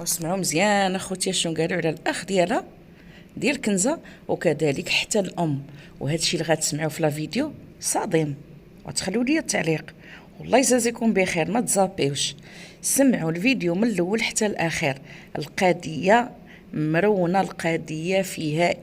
واسمعوا مزيان اخوتي شنو قالوا على الاخ ديالها ديال كنزه، وكذلك حتى الام. وهذا الشيء اللي غتسمعوا في لا فيديو صادم، وتخلوا لي التعليق. والله يجازيكم بخير، ما تزابيوش، سمعوا الفيديو من الاول حتى الاخير. القضيه مرونه، القضيه فيها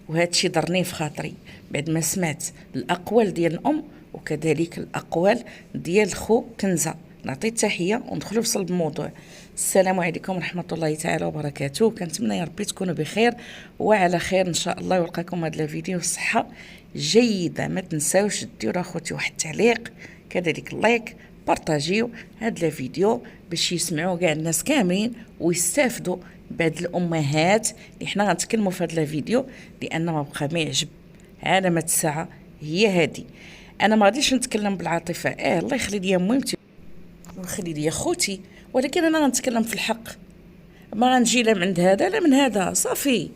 وهذا الشيء ضرني في خاطري بعد ما سمعت الاقوال ديال الام وكذلك الاقوال ديال خو كنزه. نعطي التحيه وندخلوا في صلب الموضوع. السلام عليكم ورحمه الله تعالى وبركاته. كنتمنى يا ربي تكونوا بخير وعلى خير ان شاء الله، ويلقاكم هذا الفيديو صحه جيده. ما تنساوش ديروا اخوتي واحد التعليق، كذلك لايك، بارطاجيو هذا الفيديو باش يسمعوا كاع الناس كاملين ويستافدوا بعد الامهات اللي حنا غنتكلموا في هذا الفيديو، لان ما بقى ما يعجب علامه الساعه هي هذه. انا ما غاديش نتكلم بالعاطفه، الله يخلي لي مهمتي ويخلي لي خوتي، ولكن انا غنتكلم في الحق. ما غنجي لا من عند هذا لا من هذا، صافي.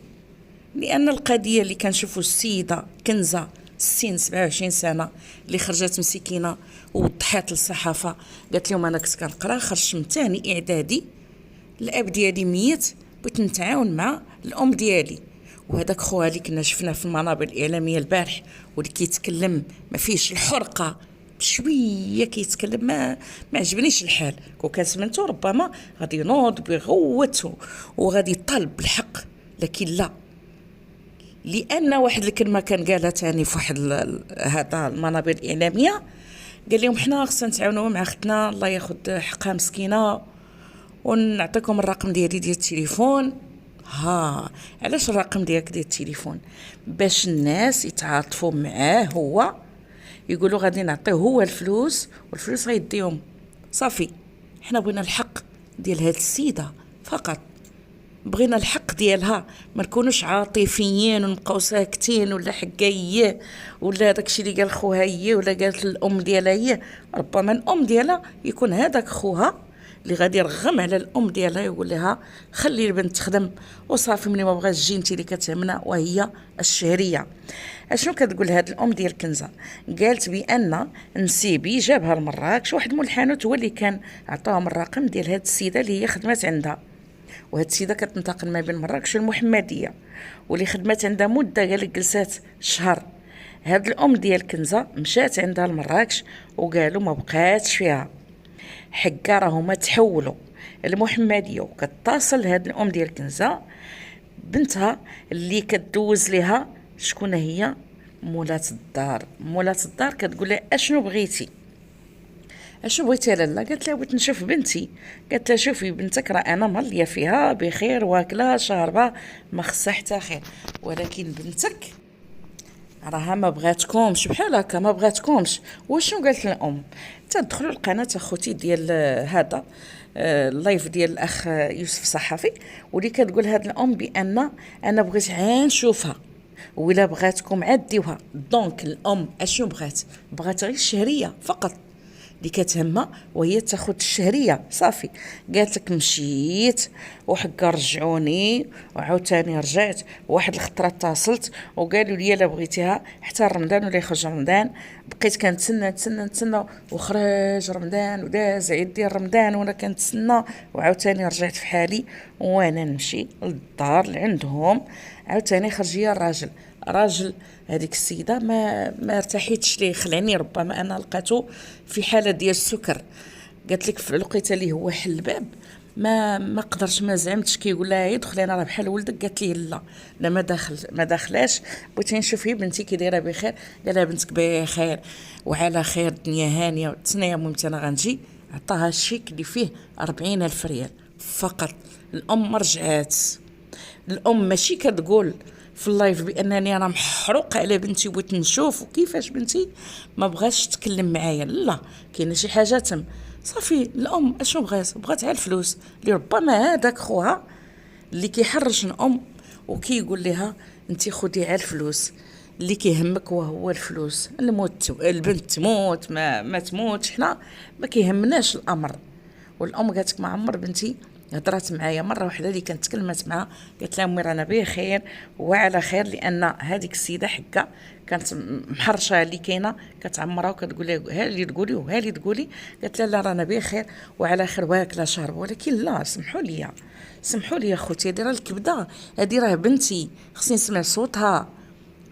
لان القضيه اللي كنشوفوا السيده كنزه 27 سنه اللي خرجت مسكينه ووضحات للصحافه، قالت لهم انا كنت كنقرا، خرجت من ثاني اعدادي، الاب ديالي ميت، بغيت نتعاون مع الام ديالي. وهذاك خوها اللي كنا شفناه في المنابر الاعلاميه البارح واللي كيتكلم ما فيش الحرقه، بشويه كيتكلم، ما عجبنيش الحال. كون كان سمنتو ربما غادي ينوض ويغوت وغادي يطالب بالحق، لكن لا، لان واحد الكلمه كان قالها ثاني في واحد هذا المنابر الاعلاميه، قال لهم حنا خصنا نتعاونوا مع اختنا الله ياخذ حقها مسكينه، ونعطيكم الرقم ديالي ديال التليفون. علاش الرقم ديالك ديال التليفون؟ باش الناس يتعاطفوا معاه، هو يقولوا غادي نعطيه هو الفلوس والفلوس غيديهم. صافي، حنا بغينا الحق ديال هاد السيده فقط، بغينا الحق ديالها، ما نكونوش عاطفيين ونبقاو ساكتين ولا حكايه ولا داكشي اللي قال خوها هي ولا قالت الام ديالها هي. ربما الام ديالها يكون هذاك خوها اللي غادي يرغم على الام ديالها، يقول لها خلي البنت تخدم وصافي، ملي ما بغاش تجي انت اللي كتهمنا وهي الشهريه. اشنو كتقول هاد الام ديال كنزه؟ قالت بان نسيبي جابها لمراكش، واحد مول الحانوت هو اللي كان عطاهم الرقم ديال هاد السيده اللي هي خدمات عندها. وهاد السيده كتنتقل ما بين مراكش والمحمديه، واللي خدمات عندها مده، قال لك جلسات شهر. هاد الام ديال كنزه مشات عندها لمراكش وقالوا ما بقاتش فيها، حكا راهما تحولوا المحمديه. وكتصل هاد الام ديال كنزه بنتها اللي كدوز ليها شكون هي؟ مولات الدار. مولات الدار كتقول لها اشنو بغيتي؟ اشنو بغيتي لاله؟ قالت لها بغيت نشوف بنتي. قالت لها شوفي بنتك راه انا مهليه فيها بخير، واكله شاربه، ما خصها حتى خير، ولكن بنتك راها ما بغاتكمش، بحال هكا ما بغاتكمش. وشنو قالت الام؟ تدخلوا القناه اخوتي ديال هذا اللايف ديال الاخ يوسف الصحفي، واللي كتقول هاد الام بان انا بغيت عين نشوفها، ولا بغاتكم عديوها. دونك الام اشنو بغات غير الشهريه فقط اللي كتهمها، وهي تاخذ الشهريه صافي. قالت لك مشيت وحكا رجعوني وعاوتاني رجعت، واحد الخطره اتصلت وقالوا لي لا بغيتيها حتى رمضان ولا يخرج رمضان. بقيت كنتسنى وخرج رمضان وداز عيد ديال رمضان وانا كنتسنى، وعاوتاني رجعت في حالي وانا نمشي للدار لعندهم. عاوتاني خرج لي راجل هذيك السيده ما ارتحيتش ليه، خلعني ربما انا لقيته في حاله ديال السكر. قالت لك في الوقيته اللي هو حل الباب ما قدرش، ما زعمتش، كيقول لها يدخل انا راه بحال ولدك. قالت لي لا ما داخلاش، بغيت نشوف هي بنتي كي دايره بخير. قال لها بنتك بخير وعلى خير، الدنيا هانيه، تسنى يا مامتي انا غنجي. عطاها الشيك اللي فيه 40,000 ريال فقط. الام ما رجعات. الام ماشي كتقول في اللايف بانني انا محروقه على بنتي وبغيت نشوف وكيفاش بنتي ما بغاش تكلم معايا، لا، كاينه شي حاجه تم. صافي الام اشنو بغات على الفلوس، اللي ربما هذاك خوها اللي كيحرش الام وكيقول لها انت خدي على الفلوس، اللي كيهمك وهو الفلوس. البنت تموت ما تموتش، حنا ما كيهمناش الامر. والام قالت لك ما عمر بنتي هضرات معايا مره واحده اللي كانت تكلمت معها، قالت لها امي رانا بخير وعلى خير، لان هذيك السيده حكا كانت محرشه اللي كاينه كتعمرها وكتقول لها ها اللي تقولي وها اللي تقولي. قالت لها لا رانا بخير وعلى خير واكله شاربه. ولكن لا، سمحوا لي اخوتي، هذه راه الكبده، هذه راه بنتي، خصني نسمع صوتها،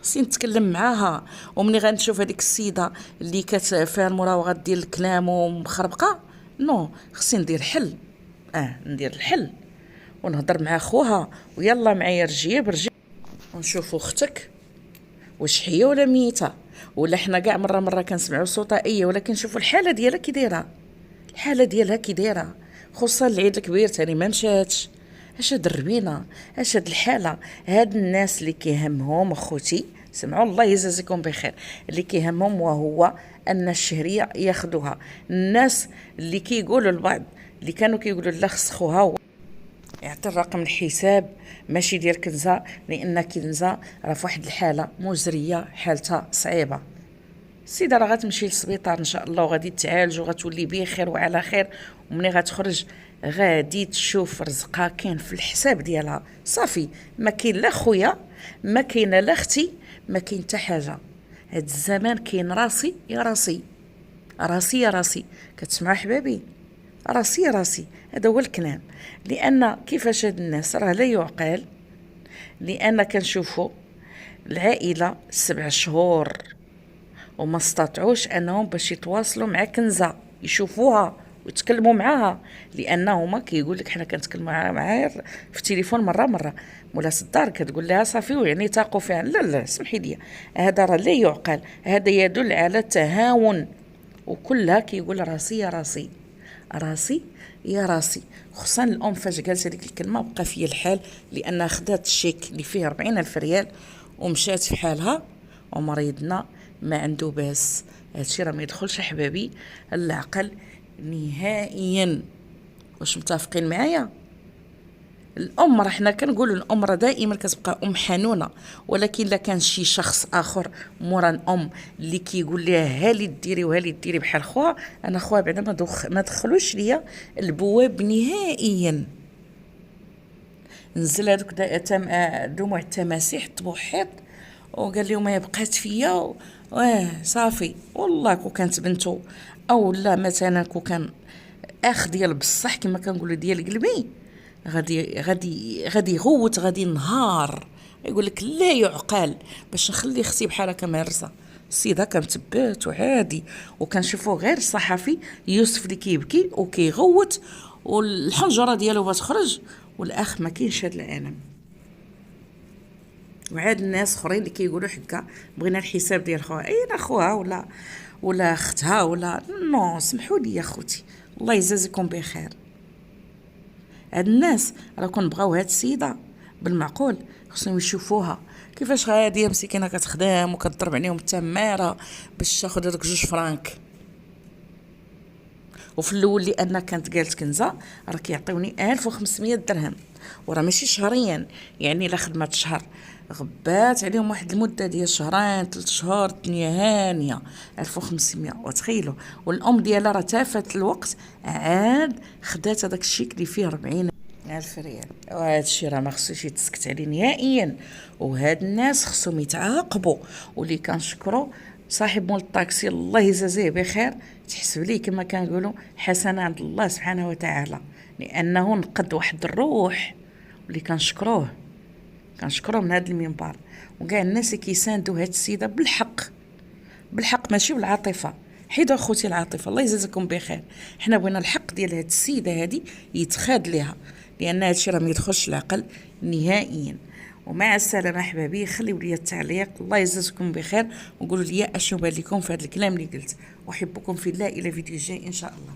خصني نتكلم معاها. ومني غنشوف هذيك السيده اللي فيها المراوغه ديال الكلام ومخربقه، نو خصني ندير حل. ندير الحل ونهضر مع خوها، ويلا معايا رجيب ونشوفوا اختك واش حيه ولا ميته، ولا حنا كاع مره كنسمعوا صوتها ولكن نشوفوا الحاله ديالها كي دايره، خصوصا العيد الكبير تاني ما مشاتش. اش هاد الربينه، اش هاد الحاله. هاد الناس اللي كيهمهم اخوتي، سمعوا الله يجازيكم بخير، اللي كيهمهم وهو ان الشهريه ياخذوها. الناس اللي كيقولوا البعض اللي كانوا كيقولوا لا خص خوها يعطي الرقم الحساب ماشي ديال كنزه، لان كنزه راه فواحد الحاله مزريه، حالتها صعيبه. السيده راه غتمشي للسبيطار ان شاء الله وغادي تعالج وغتولي بخير وعلى خير، ومني غتخرج غادي تشوف رزقها كاين في الحساب ديالها. صافي، ما كاين لا خويا، ما كاينه لا اختي، ما كاين حتى حاجه. هاد الزمان كاين راسي يا راسي، راسي يا راسي. كتسمعوا حبابي؟ راسي يا راسي، هذا هو الكلام. لان كيفاش هاد الناس راه لا يعقل، لان كنشوفوا العائله 7 شهور وما استطاعوش انهم باش يتواصلوا مع كنزه يشوفوها ويتكلموا معاها، لانهما كيقول لك حنا كنتكلموا معاها في التليفون مره مولاة الدار كتقول لها صافي ويعني تاقوا فيها. لا سمحي لي، هذا راه لا يعقل، هذا يدل على التهاون. وكلها كيقول راسي يا راسي، راسي يا راسي. خصوصا الام فاش جالسه ديك الكلمه بقى فيا الحال، لانها خدات الشيك اللي فيه 40,000 ريال ومشات في حالها. ومريضنا ما عنده باس، هادشي راه ما يدخلش احبابي العقل نهائيا. واش متفقين معايا؟ الام راه حنا كنقولوا الام راه دائما كتبقى ام حنونه، ولكن الا كان شي شخص اخر مورا الام اللي كيقول لها هالي ديري وهالي ديري بحال خوها، انا خوها بعدا ما دخلوش ليا البواب نهائيا. نزل هذوك دموع التماسيح طبوحيط وقال لهم هي بقات فيا صافي. والله كو كانت بنته او لا مثلا كو كان اخ ديال بصح كما كنقولوا ديال قلبي، غادي يغوت، غادي ينهار، يقول لك لا يعقل باش نخلي اختي بحال هكا مهرسه. السيده كنتبات وعادي، وكنشوفوا غير الصحفي يوسف اللي كيبكي وكيغوت والحنجره ديالو بتخرج، والاخ ما كاينش هذا العالم. وعاد الناس اخرين اللي كيقولوا حكا بغينا الحساب ديال خوها، اين خوها ولا اختها ولا نو. سمحوا لي يا خوتي، الله يجازيكم بخير. هاد الناس راكم بغاو هاد السيده بالمعقول خصهم يشوفوها كيفاش غاديه مسكينه كتخدم وكتضرب عليهم التماره باش تاخذ هذوك 2 فرانك. وفي الاول لان كانت قالت كنزه راه كيعطيوني 1500 درهم، وراه ماشي شهريا، يعني الا خدمت شهر غبات عليهم واحد المده ديال 2 3 شهور الدنيا هانيه 1500. وتخيلوا والام ديالها راه تافت الوقت عاد خدات هذاك الشيك اللي فيه 40,000 ريال. وهذا الشيء راه ما خصوش يتسكت عليه نهائيا، وهاد الناس خصهم يتعاقبوا. واللي كنشكروا صاحب مول الطاكسي الله يجازيه بخير، تحسب ليه كما كنقولوا حسنه عند الله سبحانه وتعالى، لانه نقد واحد الروح. واللي كنشكروه من هذا المنبر، وكاع الناس اللي كيساندوا هاد السيده بالحق ماشي بالعاطفه. حيدوا اخوتي العاطفه، الله يجازيكم بخير. حنا بغينا الحق ديال هاد السيده هادي يتخاد ليها، لان هادشي راه ما يدخلش العقل نهائيا. ومع السلامه احبابي، خليوا لي التعليق، الله يجازيكم بخير، وقولوا لي اشنو بان لكم في هذا الكلام اللي قلت. احبكم في الله، الى فيديو جاي ان شاء الله.